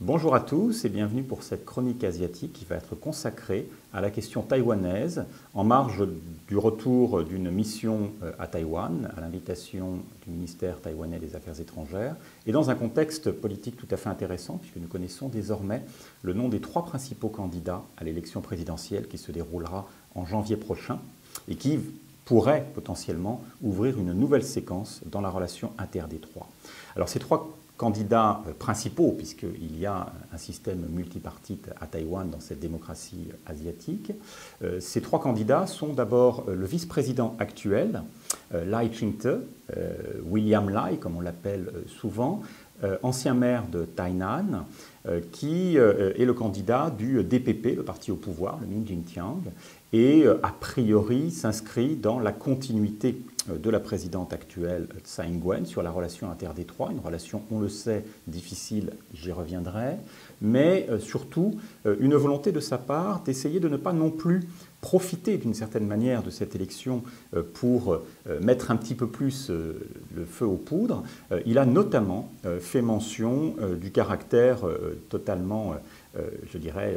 Bonjour à tous et bienvenue pour cette chronique asiatique qui va être consacrée à la question taïwanaise en marge du retour d'une mission à Taïwan à l'invitation du ministère taïwanais des Affaires étrangères et dans un contexte politique tout à fait intéressant puisque nous connaissons désormais le nom des 3 principaux candidats à l'élection présidentielle qui se déroulera en janvier prochain et qui pourrait potentiellement ouvrir une nouvelle séquence dans la relation interdétroit. Alors ces 3 candidats principaux, puisqu'il y a un système multipartite à Taïwan dans cette démocratie asiatique. Ces 3 candidats sont d'abord le vice-président actuel, Lai Ching-te, William Lai, comme on l'appelle souvent, ancien maire de Tainan, qui est le candidat du DPP, le parti au pouvoir, le Minjintiang, et a priori s'inscrit dans la continuité de la présidente actuelle Tsai Ing-wen sur la relation interdétroit, une relation, on le sait, difficile, j'y reviendrai, mais surtout une volonté de sa part d'essayer de ne pas non plus profiter d'une certaine manière de cette élection pour mettre un petit peu plus le feu aux poudres. Il a notamment fait mention du caractère totalement, je dirais,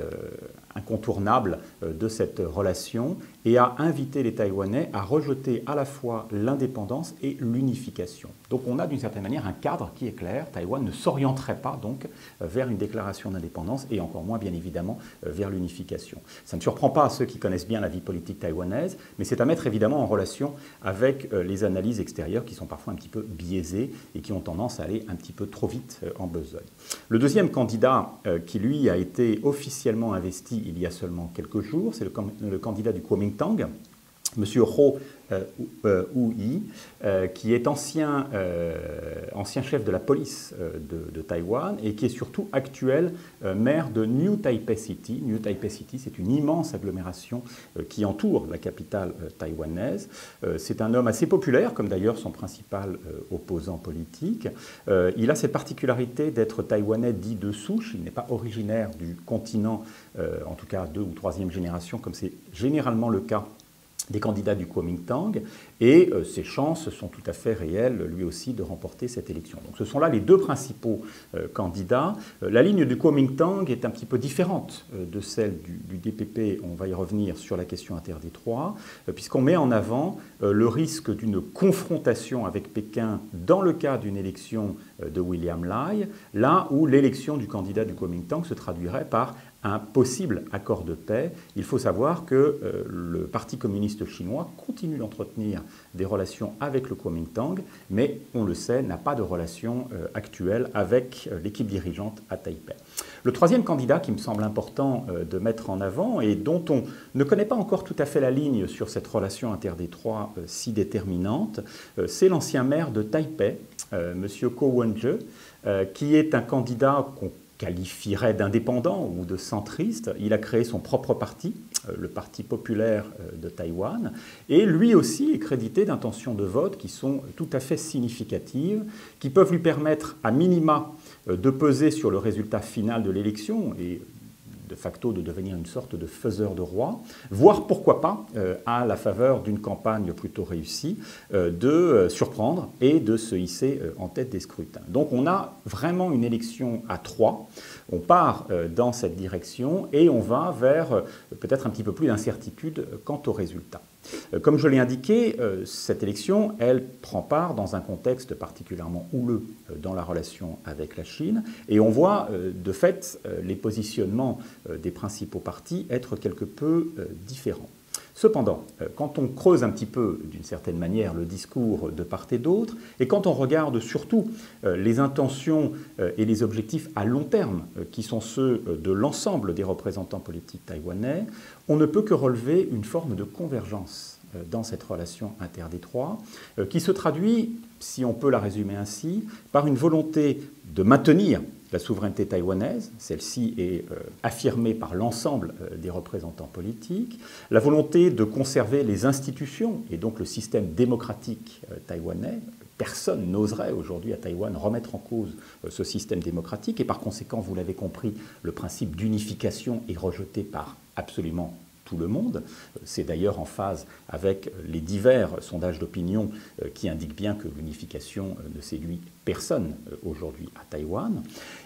incontournable de cette relation et a invité les Taïwanais à rejeter à la fois l'indépendance et l'unification. Donc on a d'une certaine manière un cadre qui est clair. Taïwan ne s'orienterait pas donc vers une déclaration d'indépendance et encore moins bien évidemment vers l'unification. Ça ne surprend pas à ceux qui connaissent bien la vie politique taïwanaise, mais c'est à mettre évidemment en relation avec les analyses extérieures qui sont parfois un petit peu biaisées et qui ont tendance à aller un petit peu trop vite en besogne. Le deuxième candidat qui lui a été officiellement investi il y a seulement quelques jours, c'est le candidat du Kuomintang, M. Roh Woo-hee, qui est ancien chef de la police de Taïwan et qui est surtout actuel maire de New Taipei City. New Taipei City, c'est une immense agglomération qui entoure la capitale taïwanaise. C'est un homme assez populaire, comme d'ailleurs son principal opposant politique. Il a cette particularité d'être taïwanais dit de souche. Il n'est pas originaire du continent, en tout cas 2e ou 3e génération, comme c'est généralement le cas des candidats du Kuomintang, et ses chances sont tout à fait réelles, lui aussi, de remporter cette élection. Donc ce sont là les 2 principaux candidats. La ligne du Kuomintang est un petit peu différente de celle du DPP, on va y revenir sur la question interdétroit, puisqu'on met en avant le risque d'une confrontation avec Pékin dans le cas d'une élection de William Lai, là où l'élection du candidat du Kuomintang se traduirait par un possible accord de paix. Il faut savoir que le Parti communiste chinois continue d'entretenir des relations avec le Kuomintang, mais on le sait, n'a pas de relation actuelle avec l'équipe dirigeante à Taipei. Le 3e candidat qui me semble important de mettre en avant et dont on ne connaît pas encore tout à fait la ligne sur cette relation interdétroit si déterminante, c'est l'ancien maire de Taipei, M. Ko Wen-je, qui est un candidat qu'on qualifierait d'indépendant ou de centriste. Il a créé son propre parti, le Parti populaire de Taïwan, et lui aussi est crédité d'intentions de vote qui sont tout à fait significatives, qui peuvent lui permettre à minima de peser sur le résultat final de l'élection et de facto de devenir une sorte de faiseur de roi, voire pourquoi pas, à la faveur d'une campagne plutôt réussie, de surprendre et de se hisser en tête des scrutins. Donc on a vraiment une élection à 3, on part dans cette direction et on va vers peut-être un petit peu plus d'incertitude quant aux résultats. Comme je l'ai indiqué, cette élection, elle prend part dans un contexte particulièrement houleux dans la relation avec la Chine, et on voit de fait les positionnements des principaux partis être quelque peu différents. Cependant, quand on creuse un petit peu, d'une certaine manière, le discours de part et d'autre, et quand on regarde surtout les intentions et les objectifs à long terme, qui sont ceux de l'ensemble des représentants politiques taïwanais, on ne peut que relever une forme de convergence dans cette relation interdétroit, qui se traduit, si on peut la résumer ainsi, par une volonté de maintenir la souveraineté taïwanaise, celle-ci est affirmée par l'ensemble des représentants politiques, la volonté de conserver les institutions et donc le système démocratique taïwanais. Personne n'oserait aujourd'hui à Taïwan remettre en cause ce système démocratique et par conséquent, vous l'avez compris, le principe d'unification est rejeté par absolument tout le monde. C'est d'ailleurs en phase avec les divers sondages d'opinion qui indiquent bien que l'unification ne séduit personne aujourd'hui à Taïwan.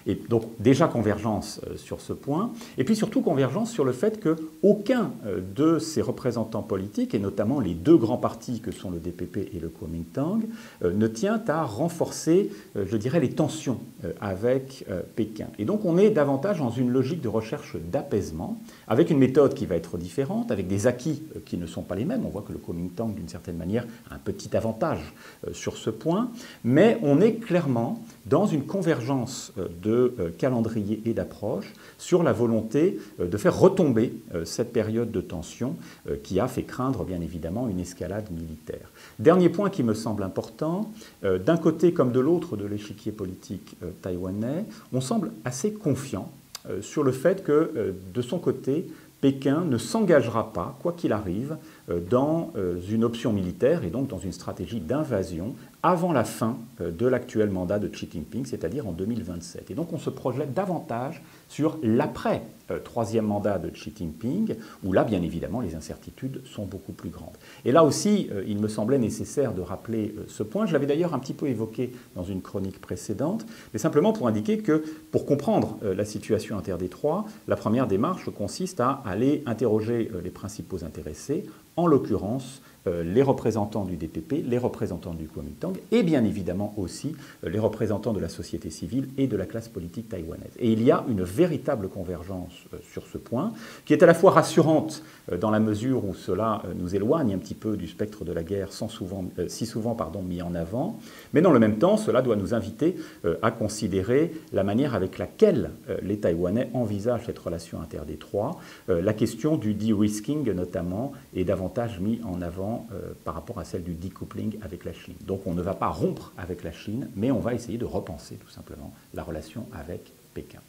Et donc déjà convergence sur ce point, et puis surtout convergence sur le fait qu'aucun de ces représentants politiques, et notamment les deux grands partis que sont le DPP et le Kuomintang, ne tient à renforcer, je dirais, les tensions avec Pékin. Et donc on est davantage dans une logique de recherche d'apaisement, avec une méthode qui va être différente, avec des acquis qui ne sont pas les mêmes. On voit que le Kuomintang, d'une certaine manière, a un petit avantage sur ce point, mais on est clairement dans une convergence de calendrier et d'approche sur la volonté de faire retomber cette période de tension qui a fait craindre, bien évidemment, une escalade militaire. Dernier point qui me semble important, d'un côté comme de l'autre de l'échiquier politique taïwanais, on semble assez confiant sur le fait que, de son côté, Pékin ne s'engagera pas, quoi qu'il arrive, dans une option militaire et donc dans une stratégie d'invasion avant la fin de l'actuel mandat de Xi Jinping, c'est-à-dire en 2027. Et donc on se projette davantage sur l'après troisième mandat de Xi Jinping, où là, bien évidemment, les incertitudes sont beaucoup plus grandes. Et là aussi, il me semblait nécessaire de rappeler ce point. Je l'avais d'ailleurs un petit peu évoqué dans une chronique précédente, mais simplement pour indiquer que, pour comprendre la situation interdétroit, la première démarche consiste à aller interroger les principaux intéressés, en l'occurrence les représentants du DPP, les représentants du Kuomintang et bien évidemment aussi les représentants de la société civile et de la classe politique taïwanaise. Et il y a une véritable convergence sur ce point qui est à la fois rassurante dans la mesure où cela nous éloigne un petit peu du spectre de la guerre si souvent mis en avant, mais dans le même temps, cela doit nous inviter à considérer la manière avec laquelle les Taïwanais envisagent cette relation interdétroit. La question du de-risking notamment est davantage mise en avant par rapport à celle du decoupling avec la Chine. Donc on ne va pas rompre avec la Chine, mais on va essayer de repenser tout simplement la relation avec Pékin.